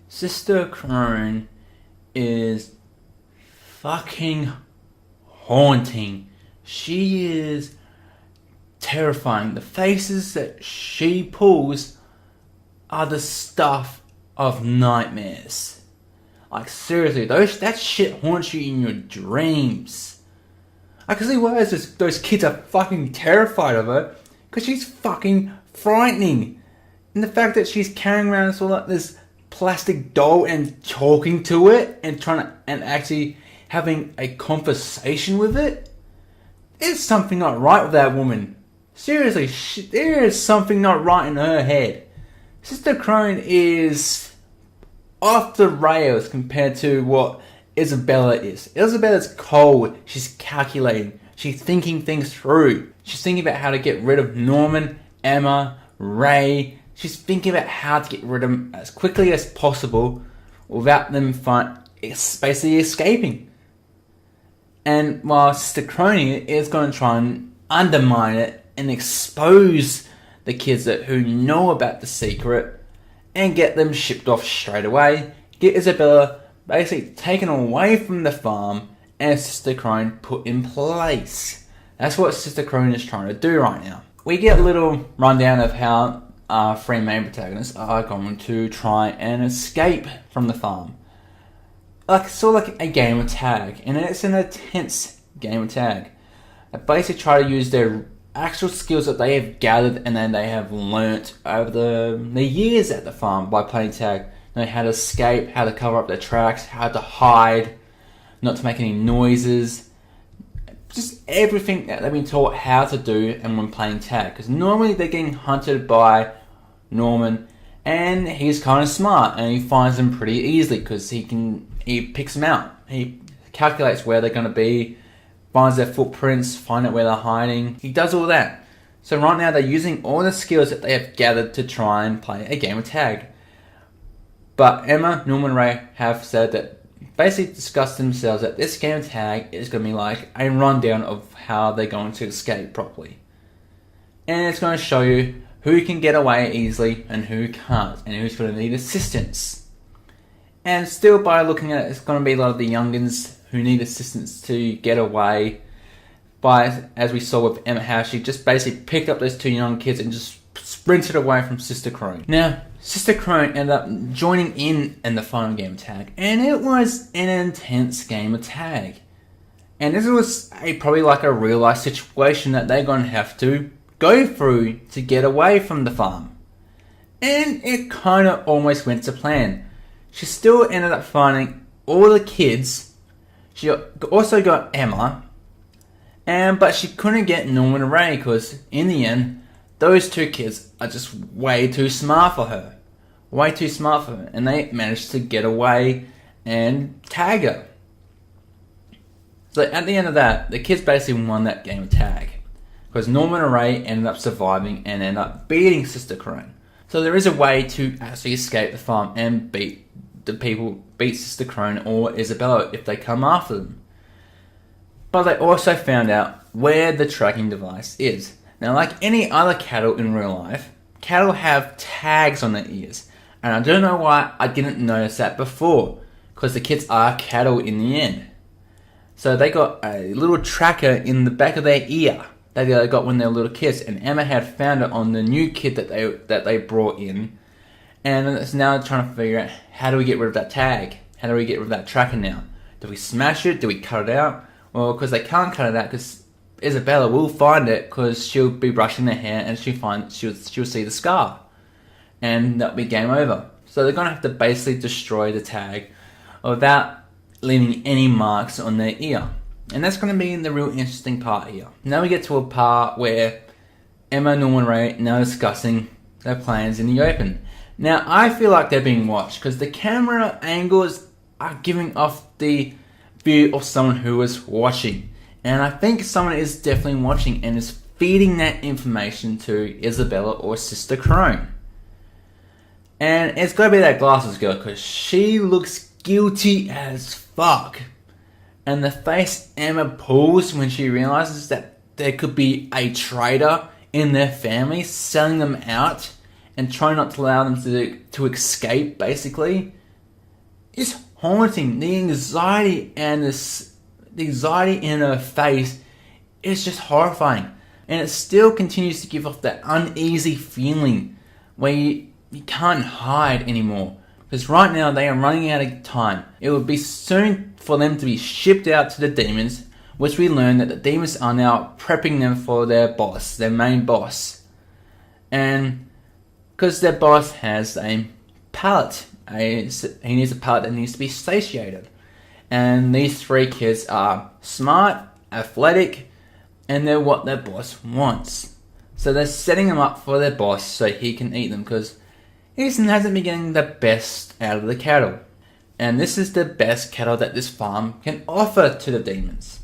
Sister Crone is fucking haunting. She is terrifying. The faces that she pulls are the stuff of nightmares. Like seriously, that shit haunts you in your dreams. I can see why those kids are fucking terrified of her, because she's fucking frightening. And the fact that she's carrying around this plastic doll and talking to it and actually having a conversation with it, there's something not right with that woman. Seriously, there is something not right in her head. Sister Crone is off the rails compared to what Isabella is. Isabella's cold. She's calculating. She's thinking things through. She's thinking about how to get rid of Norman, Emma, Ray. She's thinking about how to get rid of them as quickly as possible without them basically escaping. And while Sister Crone is going to try and undermine it and expose the kids who know about the secret and get them shipped off straight away, get Isabella basically taken away from the farm and Sister Crone put in place. That's what Sister Crone is trying to do right now. We get a little rundown of how our three main protagonists are going to try and escape from the farm. Sort of like a game of tag, and it's an intense game of tag. They basically try to use their actual skills that they have gathered and then they have learnt over the years at the farm by playing tag. They know how to escape, how to cover up their tracks, how to hide, not to make any noises. Just everything that they've been taught how to do and when playing tag. Because normally they're getting hunted by Norman, and he's kind of smart and he finds them pretty easily because he picks them out. He calculates where they're going to be, finds their footprints, find out where they're hiding. He does all that. So right now they're using all the skills that they have gathered to try and play a game of tag. But Emma, Norman, and Ray have said that basically discussed themselves that this game of tag is going to be like a rundown of how they're going to escape properly. And it's going to show you who can get away easily and who can't, and who's going to need assistance. And still, by looking at it, it's going to be a lot of the youngins who need assistance to get away. As we saw with Emma, how she just basically picked up those two young kids and just sprinted away from Sister Crone. Now, Sister Crone ended up joining in the final game of tag, and it was an intense game of tag. And this was probably like a real life situation that they're going to have to go through to get away from the farm. And it kind of almost went to plan. She still ended up finding all the kids. She also got Emma, but she couldn't get Norman and Ray because in the end, those two kids are just way too smart for her. Way too smart for her. And they managed to get away and tag her. So at the end of that, the kids basically won that game of tag. Because Norman and Ray ended up surviving and ended up beating Sister Crone. So there is a way to actually escape the farm and beat Sister Crone or Isabella if they come after them. But they also found out where the tracking device is. Now, like any other cattle in real life, cattle have tags on their ears. And I don't know why I didn't notice that before. Because the kids are cattle in the end. So they got a little tracker in the back of their ear that they got when they were little kids. And Emma had found it on the new kid that they brought in. And it's now trying to figure out, how do we get rid of that tag? How do we get rid of that tracker now? Do we smash it? Do we cut it out? Well, because they can't cut it out because Isabella will find it because she'll be brushing her hair and she'll see the scar. And that'll be game over. So they're going to have to basically destroy the tag without leaving any marks on their ear. And that's going to be the real interesting part here. Now we get to a part where Emma, Norman, and Ray are now discussing their plans in the open. Now I feel like they're being watched because the camera angles are giving off the view of someone who is watching. And I think someone is definitely watching and is feeding that information to Isabella or Sister Crone. And it's got to be that glasses girl because she looks guilty as fuck. And the face Emma pulls when she realizes that there could be a traitor in their family selling them out and trying not to allow them to escape, basically. It's haunting. The anxiety and the anxiety in her face is just horrifying. And it still continues to give off that uneasy feeling where you can't hide anymore. Because right now they are running out of time. It will be soon for them to be shipped out to the demons, which we learn that the demons are now prepping them for their boss, their main boss. And because their boss has a palate, he needs a palate that needs to be satiated. And these three kids are smart, athletic, and they're what their boss wants. So they're setting them up for their boss so he can eat them, because he hasn't been getting the best out of the cattle. And this is the best cattle that this farm can offer to the demons.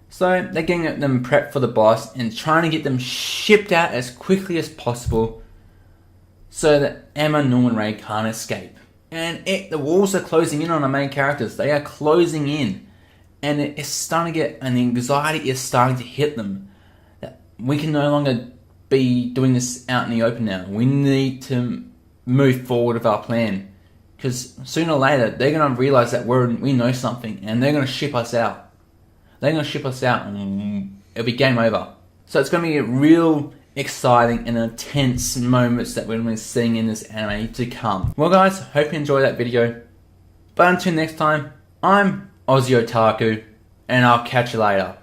So they're getting them prepped for the boss and trying to get them shipped out as quickly as possible so that Emma, Norman, Ray can't escape. And the walls are closing in on the main characters. They are closing in. And it's starting to get, and the anxiety is starting to hit them. That we can no longer be doing this out in the open now. We need to move forward with our plan. Because sooner or later, they're going to realize that we know something, and they're going to ship us out. They're going to ship us out, and it'll be game over. So it's going to be a real exciting and intense moments that we're going to be seeing in this anime to come. Well guys, hope you enjoyed that video. But until next time, I'm Ozzy Otaku, and I'll catch you later.